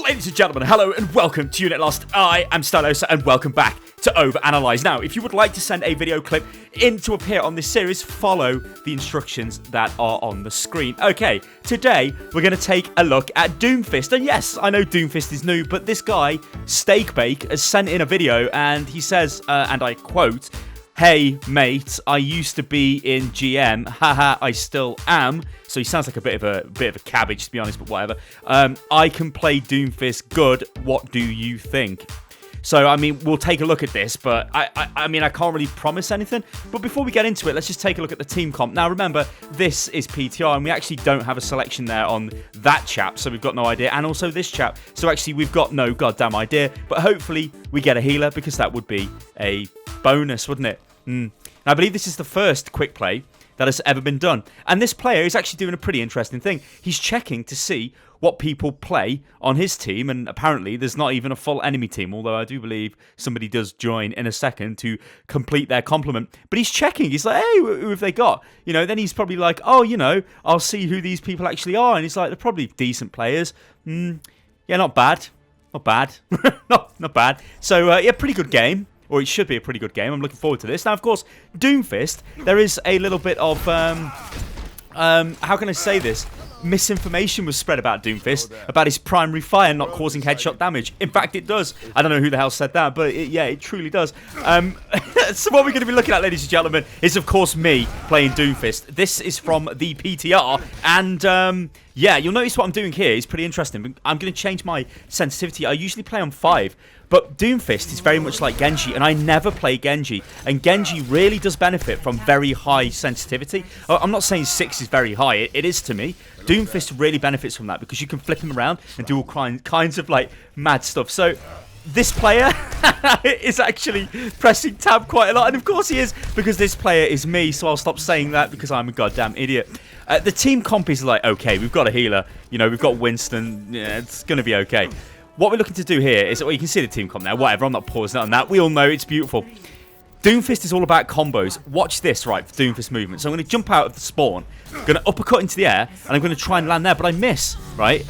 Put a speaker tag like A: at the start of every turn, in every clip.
A: Ladies and gentlemen, hello and welcome to Unit Lost. I am Stylosa and welcome back to OverAnalyzed. Now, if you would like to send a video clip in to appear on this series, follow the instructions that are on the screen. Okay, today we're going to take a look at Doomfist. And yes, I know Doomfist is new, but this guy, SteakBake, has sent in a video and he says, and I quote, "Hey mate, I used to be in GM, haha, I still am." So he sounds like a bit of a cabbage, to be honest, but whatever. I can play Doomfist good. What do you think? So I mean, we'll take a look at this, but I mean, I can't really promise anything. But before we get into it, let's just take a look at the team comp. Now remember, this is PTR, and we actually don't have a selection there on that chap, so we've got no idea. And also this chap, so actually we've got no goddamn idea. But hopefully we get a healer, because that would be a bonus, wouldn't it? Now, I believe this is the first quick play that has ever been done. And this player is actually doing a pretty interesting thing. He's checking to see what people play on his team, and apparently there's not even a full enemy team, although I do believe somebody does join in a second to complete their complement. But he's checking. He's like, hey, who have they got? You know, then he's probably like, oh, you know, I'll see who these people actually are. And he's like, they're probably decent players. Yeah, not bad. Not bad. not bad. So, yeah, pretty good game. Or it should be a pretty good game. I'm looking forward to this. Now, of course, Doomfist, there is a little bit of, how can I say this? Misinformation was spread about Doomfist, about his primary fire not causing headshot damage. In fact, it does. I don't know who the hell said that, but yeah, it truly does. So what we're going to be looking at, ladies and gentlemen, is, of course, me playing Doomfist. This is from the PTR, and yeah, you'll notice what I'm doing here is pretty interesting. I'm going to change my sensitivity. I usually play on 5. But Doomfist is very much like Genji, and I never play Genji. And Genji really does benefit from very high sensitivity. I'm not saying 6 is very high, it is to me. Doomfist really benefits from that, because you can flip him around and do all kinds of like mad stuff. So this player is actually pressing tab quite a lot, and of course he is, because this player is me, so I'll stop saying that because I'm a goddamn idiot. The team comp is like, okay, we've got a healer, you know, we've got Winston, yeah, it's going to be okay. What we're looking to do here is, well, you can see the team comp now, whatever, I'm not pausing on that, we all know it's beautiful. Doomfist is all about combos. Watch this, right, for Doomfist movement. So I'm going to jump out of the spawn, I'm going to uppercut into the air, and I'm going to try and land there, but I miss, right?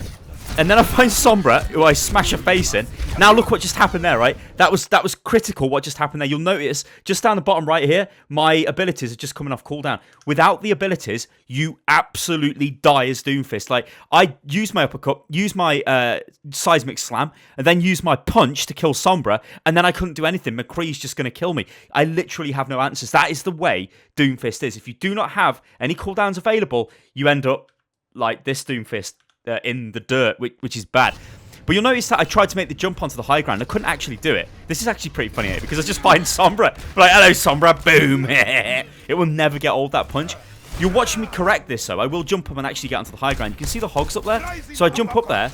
A: And then I find Sombra, who I smash her face in. Now look what just happened there, right? That was critical what just happened there. You'll notice, just down the bottom right here, my abilities are just coming off cooldown. Without the abilities, you absolutely die as Doomfist. Like, I use my uppercut, use my seismic slam, and then use my punch to kill Sombra, and then I couldn't do anything. McCree's just going to kill me. I literally have no answers. That is the way Doomfist is. If you do not have any cooldowns available, you end up like this Doomfist. In the dirt, which is bad. But you'll notice that I tried to make the jump onto the high ground. I couldn't actually do it. This is actually pretty funny, because I just find Sombra. Like, hello, Sombra. Boom. It will never get old, that punch. You're watching me correct this, though. I will jump up and actually get onto the high ground. You can see the hogs up there. So I jump up there.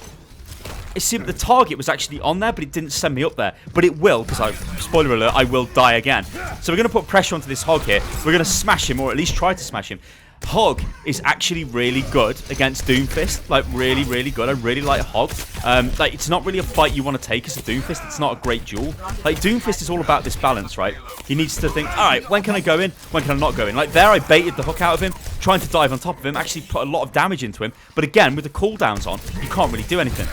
A: It seemed the target was actually on there, but it didn't send me up there. But it will, because spoiler alert, I will die again. So we're going to put pressure onto this hog here. We're going to smash him, or at least try to smash him. Hog is actually really good against Doomfist, like really, really good. I really like Hog. Like, it's not really a fight you want to take as a Doomfist. It's not a great duel. Like, Doomfist is all about this balance, right? He needs to think, all right, when can I go in? When can I not go in? Like, there I baited the hook out of him, trying to dive on top of him, actually put a lot of damage into him. But again, with the cooldowns on, you can't really do anything.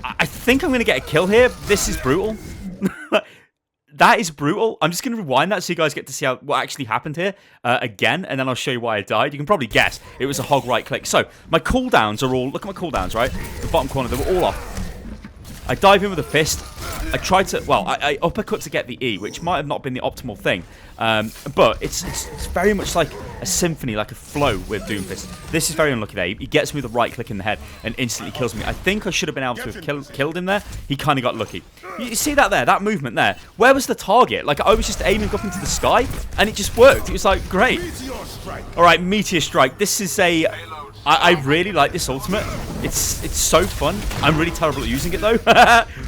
A: I think I'm going to get a kill here. This is brutal. That is brutal. I'm just going to rewind that so you guys get to see what actually happened here again, and then I'll show you why I died. You can probably guess. It was a hog right click. So, my cooldowns are all... Look at my cooldowns, right? The bottom corner, they were all off. I dive in with a fist. I tried to... Well, I uppercut to get the E, which might have not been the optimal thing. But it's very much like a symphony, like a flow with Doomfist. This is very unlucky there. He gets me with a right click in the head and instantly kills me. I think I should have been able to have killed him there. He kind of got lucky. You see that there? That movement there? Where was the target? Like, I was just aiming up into the sky and it just worked. It was like, great. Alright, Meteor Strike. This is a... I really like this ultimate. It's so fun. I'm really terrible at using it, though.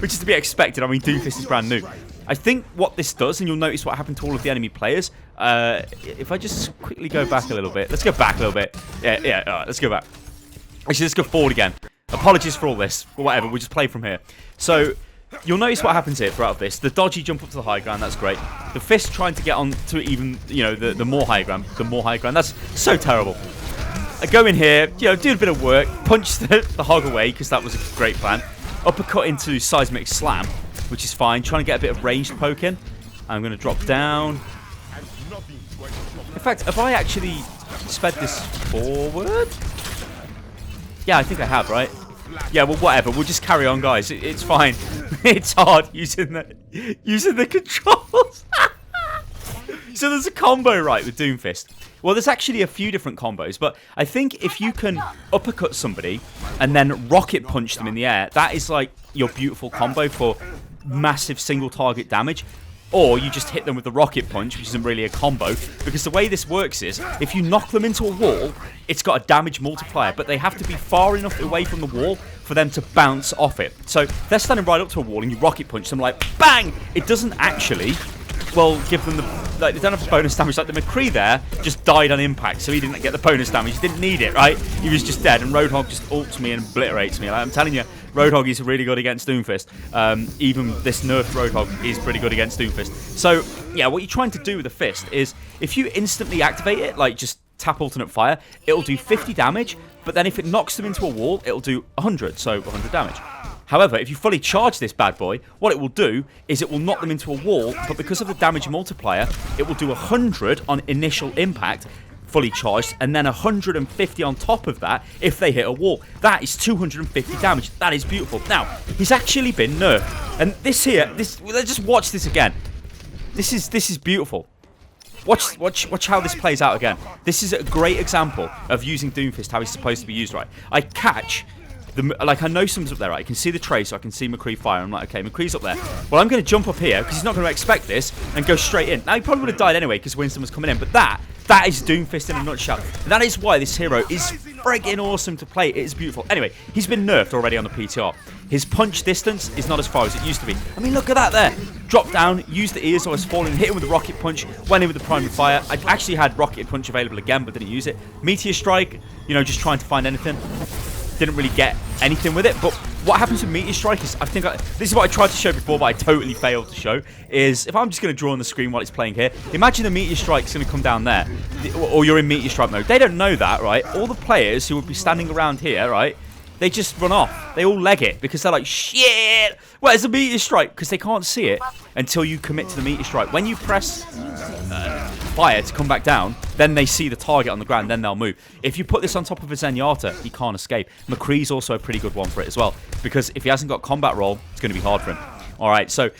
A: Which is to be expected. I mean, Doomfist is brand new. I think what this does, and you'll notice what happened to all of the enemy players. If I just quickly go back a little bit. Let's go back a little bit. Yeah, all right, let's go back. Actually, let's go forward again. Apologies for all this. Or whatever, we'll just play from here. So, you'll notice what happens here throughout this. The dodgy jump up to the high ground, that's great. The fist trying to get on to even, you know, the more high ground. The more high ground. That's so terrible. I go in here, you know, do a bit of work, punch the hog away, because that was a great plan. uppercut into seismic slam, which is fine. Trying to get a bit of ranged poke in. I'm going to drop down. In fact, have I actually sped this forward? Yeah, I think I have, right? Yeah, well, whatever. We'll just carry on, guys. It's fine. It's hard using the controls. So there's a combo, right, with Doomfist. Well, there's actually a few different combos, but I think if you can uppercut somebody and then rocket punch them in the air, that is like your beautiful combo for massive single target damage. Or you just hit them with the rocket punch, which isn't really a combo, because the way this works is, if you knock them into a wall, it's got a damage multiplier, but they have to be far enough away from the wall for them to bounce off it. So they're standing right up to a wall and you rocket punch them like, bang! It doesn't actually, well, give them the, like, they don't have the bonus damage. Like the McCree there just died on impact, so he didn't get the bonus damage. He didn't need it, right? He was just dead, and Roadhog just ults me and obliterates me. Like, I'm telling you, Roadhog is really good against Doomfist. Even this nerfed Roadhog is pretty good against Doomfist. So, yeah, what you're trying to do with the fist is, if you instantly activate it, like just tap alternate fire, it'll do 50 damage, but then if it knocks them into a wall, it'll do 100, so 100 damage. However, if you fully charge this bad boy, what it will do is it will knock them into a wall, but because of the damage multiplier, it will do 100 on initial impact, fully charged, and then 150 on top of that if they hit a wall. That is 250 damage. That is beautiful. Now, he's actually been nerfed. And this here, let's just watch this again. This is beautiful. Watch how this plays out again. This is a great example of using Doomfist, how he's supposed to be used, right? I catch like, I know someone's up there, right? I can see the trace, so I can see McCree fire. I'm like, okay, McCree's up there. Well, I'm going to jump up here, because he's not going to expect this, and go straight in. Now, he probably would have died anyway, because Winston was coming in, but that is Doomfist in a nutshell. And that is why this hero is friggin' awesome to play. It is beautiful. Anyway, he's been nerfed already on the PTR. His punch distance is not as far as it used to be. I mean, look at that there. Drop down, use the ears, I was falling, hit him with a rocket punch, went in with the primary fire. I actually had rocket punch available again, but didn't use it. Meteor strike, you know, just trying to find anything. Didn't really get anything with it, but what happens with Meteor Strike is, this is what I tried to show before, but I totally failed to show, is if I'm just going to draw on the screen while it's playing here, imagine the Meteor Strike's going to come down there, or you're in Meteor Strike mode. They don't know that, right? All the players who would be standing around here, right, they just run off. They all leg it, because they're like, shit, where's the Meteor Strike? Because they can't see it until you commit to the Meteor Strike. When you press fire to come back down, then they see the target on the ground, then they'll move. If you put this on top of a Zenyatta, he can't escape. McCree's also a pretty good one for it as well, because if he hasn't got combat roll, it's going to be hard for him. Alright, so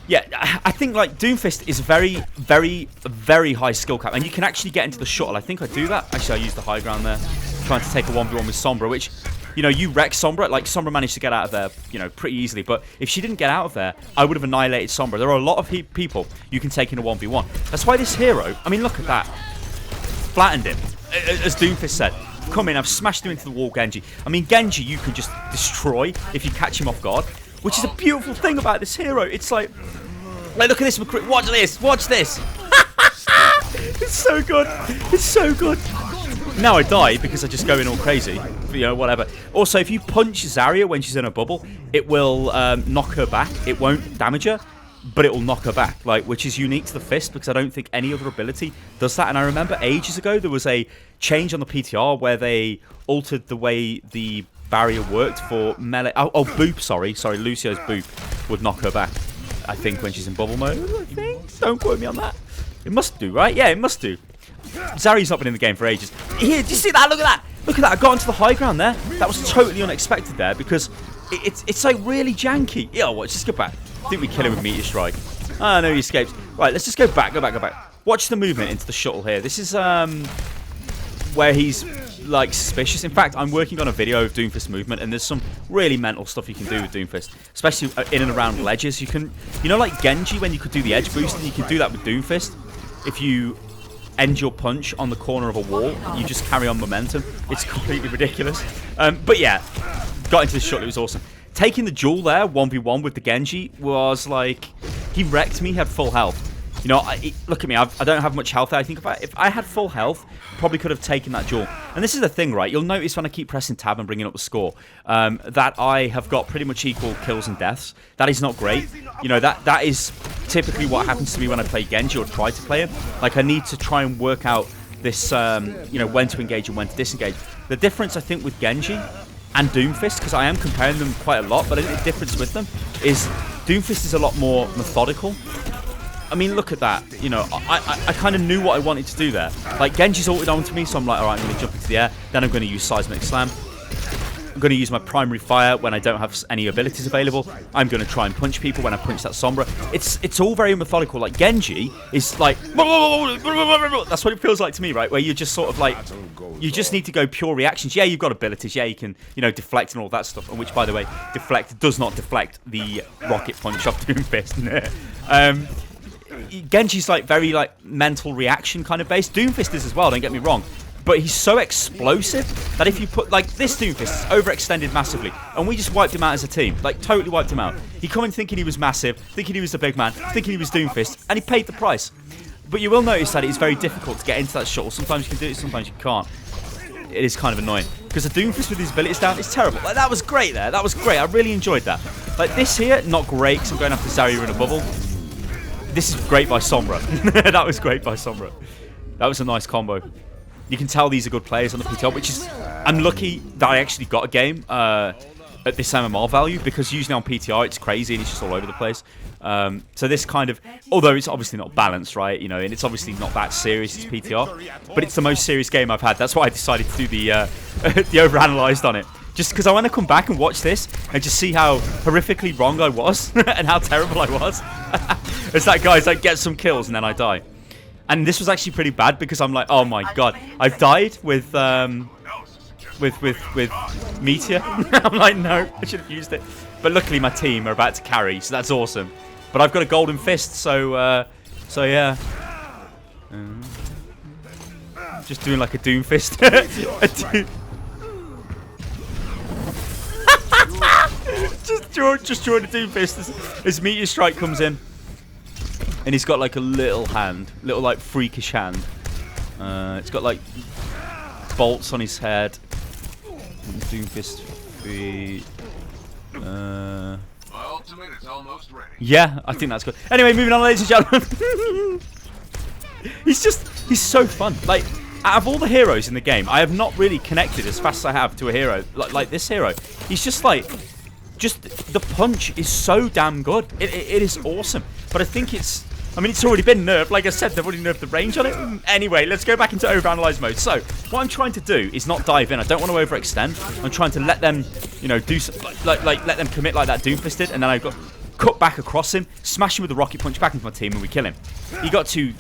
A: yeah, I think like Doomfist is a very, very, very high skill cap, and you can actually get into the shuttle. I think I do that. Actually, I used the high ground there, trying to take a 1v1 with Sombra, which, you know, you wreck Sombra. Like, Sombra managed to get out of there, you know, pretty easily. But if she didn't get out of there, I would have annihilated Sombra. There are a lot of people you can take in a 1v1. That's why this hero, I mean, look at that. Flattened him. As Doomfist said, come in, I've smashed him into the wall, Genji. I mean, Genji you can just destroy if you catch him off guard, which is a beautiful thing about this hero. It's like look at this, McCree. Watch this. Watch this. It's so good. It's so good. Now I die because I just go in all crazy. You know, whatever. Also, if you punch Zarya when she's in a bubble, it will knock her back. It won't damage her, but it will knock her back, like, which is unique to the fist, because I don't think any other ability does that. And I remember ages ago there was a change on the PTR where they altered the way the barrier worked for melee. Oh, boop. Sorry, Lucio's boop would knock her back, I think, when she's in bubble mode. I think. Don't quote me on that. It must do, right? Yeah, it must do. Zarya's not been in the game for ages. Here, do you see that? Look at that. Look at that. I got into the high ground there. That was totally unexpected there, because it's like really janky. Yeah, watch. Just go back. I think we kill him with Meteor Strike. Ah, no, he escapes. Right, let's just go back. Go back. Watch the movement into the shuttle here. This is where he's like suspicious. In fact, I'm working on a video of Doomfist movement, and there's some really mental stuff you can do with Doomfist, especially in and around ledges. You can, you know, like Genji when you could do the edge boost, and you can do that with Doomfist. If you end your punch on the corner of a wall, you just carry on momentum. It's completely ridiculous. But yeah, got into the shuttle. It was awesome. Taking the duel there, 1v1 with the Genji, was like, he wrecked me. He had full health. You know, look at me. I don't have much health there. I think if I had full health, probably could have taken that duel. And this is the thing, right? You'll notice when I keep pressing tab and bringing up the score, that I have got pretty much equal kills and deaths. That is not great. You know, that is typically what happens to me when I play Genji or try to play him. Like, I need to try and work out this, you know, when to engage and when to disengage. The difference, I think, with Genji and Doomfist, because I am comparing them quite a lot, but I think the difference with them is Doomfist is a lot more methodical. I mean, look at that. You know, I kind of knew what I wanted to do there. Like, Genji's ulted onto me, so I'm like, alright, I'm going to jump into the air. Then I'm going to use Seismic Slam. I'm going to use my primary fire when I don't have any abilities available. I'm going to try and punch people when I punch that Sombra. It's all very methodical. Like, Genji is like... That's what it feels like to me, right? Where you're just sort of like... You just need to go pure reactions. Yeah, you've got abilities. Yeah, you can, you know, deflect and all that stuff. And which, by the way, deflect does not deflect the rocket punch of Doomfist. Genji's like very like mental reaction kind of based. Doomfist is as well, don't get me wrong. But he's so explosive that if you put, like, this Doomfist is overextended massively, and we just wiped him out as a team. Like, totally wiped him out. He come in thinking he was massive, thinking he was the big man, thinking he was Doomfist, and he paid the price. But you will notice that it's very difficult to get into that shuttle. Sometimes you can do it, sometimes you can't. It is kind of annoying. Because the Doomfist with his abilities down is terrible. Like, that was great there. That was great. I really enjoyed that. Like, this here, not great, because I'm going after Zarya in a bubble. This is great by Sombra. That was great by Sombra. That was a nice combo. You can tell these are good players on the PTL, which is... I'm lucky that I actually got a game at this MMR value, because usually on PTR it's crazy and it's just all over the place. So this kind of... Although it's obviously not balanced, right? You know, and it's obviously not that serious as PTR, but it's the most serious game I've had. That's why I decided to do the overanalyzed on it. Just because I want to come back and watch this and just see how horrifically wrong I was and how terrible I was. It's that guy's like, get some kills and then I die. And this was actually pretty bad because I'm like, oh my god, I've died with meteor. I'm like, no, I should have used it. But luckily my team are about to carry, so that's awesome. But I've got a golden fist, so yeah. Just doing like a doom fist. just drawing a doom fist as meteor strike comes in. And he's got like a little hand, little like freakish hand. It's got like bolts on his head. Doomfist feet.
B: My ultimate is almost ready.
A: Yeah, I think that's good. Anyway, moving on, ladies and gentlemen. He's so fun. Like, out of all the heroes in the game, I have not really connected as fast as I have to a hero like this hero. He's just like, the punch is so damn good. It is awesome. But I think it's already been nerfed. Like I said, they've already nerfed the range on it. Anyway, let's go back into overanalyzed mode. So, what I'm trying to do is not dive in. I don't want to overextend. I'm trying to let them, you know, do like let them commit like that Doomfist did, and then I've got cut back across him, smash him with the rocket punch back into my team, and we kill him. He got too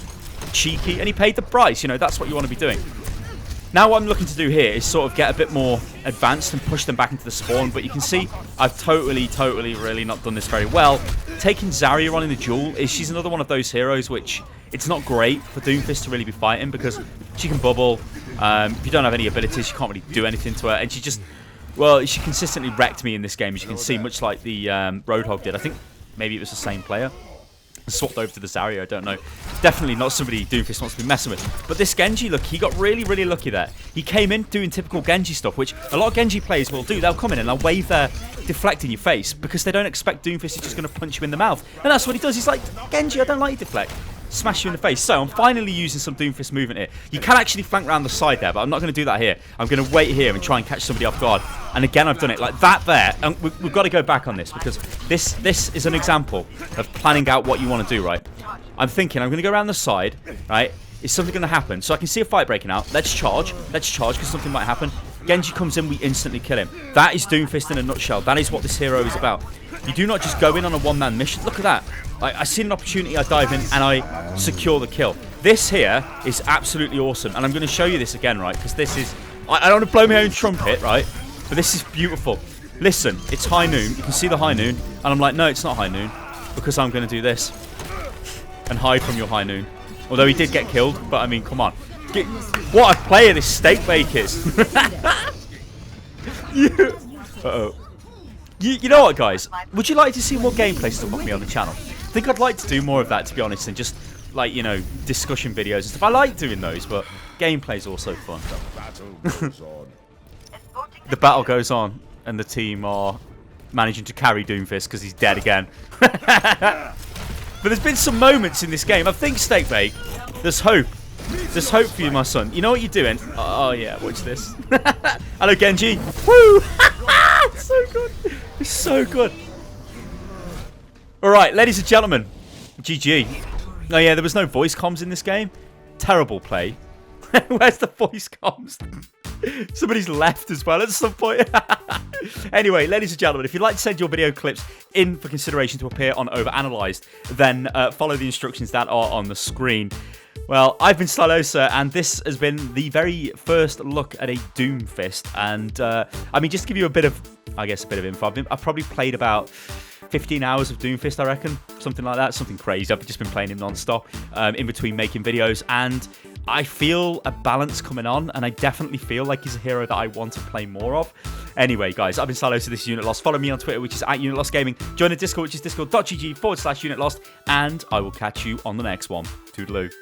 A: cheeky, and he paid the price. You know, that's what you want to be doing. Now what I'm looking to do here is sort of get a bit more advanced and push them back into the spawn, but you can see I've totally really not done this very well. Taking Zarya on in the duel, she's another one of those heroes which it's not great for Doomfist to really be fighting because she can bubble. If you don't have any abilities, you can't really do anything to her, and she just, well, she consistently wrecked me in this game, as you can see, much like the Roadhog did. I think maybe it was the same player. Swapped over to the Zarya, I don't know. Definitely not somebody Doomfist wants to be messing with. But this Genji, look, he got really lucky there. He came in doing typical Genji stuff, which a lot of Genji players will do. They'll come in and they'll wave their deflect in your face because they don't expect Doomfist is just going to punch you in the mouth. And that's what he does. He's like, Genji, I don't like your deflect. Smash you in the face. So I'm finally using some Doomfist movement here. You can actually flank around the side there, but I'm not going to do that here. I'm going to wait here and try and catch somebody off guard. And again, I've done it like that there. And we've got to go back on this because this is an example of planning out what you want to do, right? I'm thinking I'm going to go around the side, right? Is something going to happen? So I can see a fight breaking out. Let's charge because something might happen. Genji comes in, we instantly kill him. That is Doomfist in a nutshell. That is what this hero is about. You do not just go in on a one-man mission. Look at that. I see an opportunity, I dive in, and I secure the kill. This here is absolutely awesome. And I'm going to show you this again, right? Because this is... I don't want to blow my own trumpet, right? But this is beautiful. Listen, it's high noon. You can see the high noon. And I'm like, no, it's not high noon. Because I'm going to do this. And hide from your high noon. Although he did get killed. But, I mean, come on. What a player this SteakBake is. Uh-oh. You know what, guys? Would you like to see more gameplay stuff of me on the channel? I think I'd like to do more of that, to be honest, and just, like, you know, discussion videos and stuff. I like doing those, but gameplay's also fun. The battle goes on, and the team are managing to carry Doomfist because he's dead again. But there's been some moments in this game. I think, SteakBake, there's hope. There's hope for you, my son. You know what you're doing? Oh, yeah, watch this. Hello, Genji. Woo! was so good. All right, ladies and gentlemen, GG. Oh yeah, there was no voice comms in this game. Terrible play. Where's the voice comms? Somebody's left as well at some point. Anyway, ladies and gentlemen, if you'd like to send your video clips in for consideration to appear on OverAnalyzed, then follow the instructions that are on the screen. Well, I've been Stylosa, and this has been the very first look at a Doomfist. And, I mean, just to give you a bit of, I guess, a bit of info, I've probably played about 15 hours of Doomfist, I reckon. Something like that, something crazy. I've just been playing him non-stop in between making videos, and I feel a balance coming on, and I definitely feel like he's a hero that I want to play more of. Anyway, guys, I've been Stylosa, this is Unit Lost. Follow me on Twitter, which is @UnitLostGaming. Join the Discord, which is discord.gg/UnitLost, and I will catch you on the next one. Toodaloo.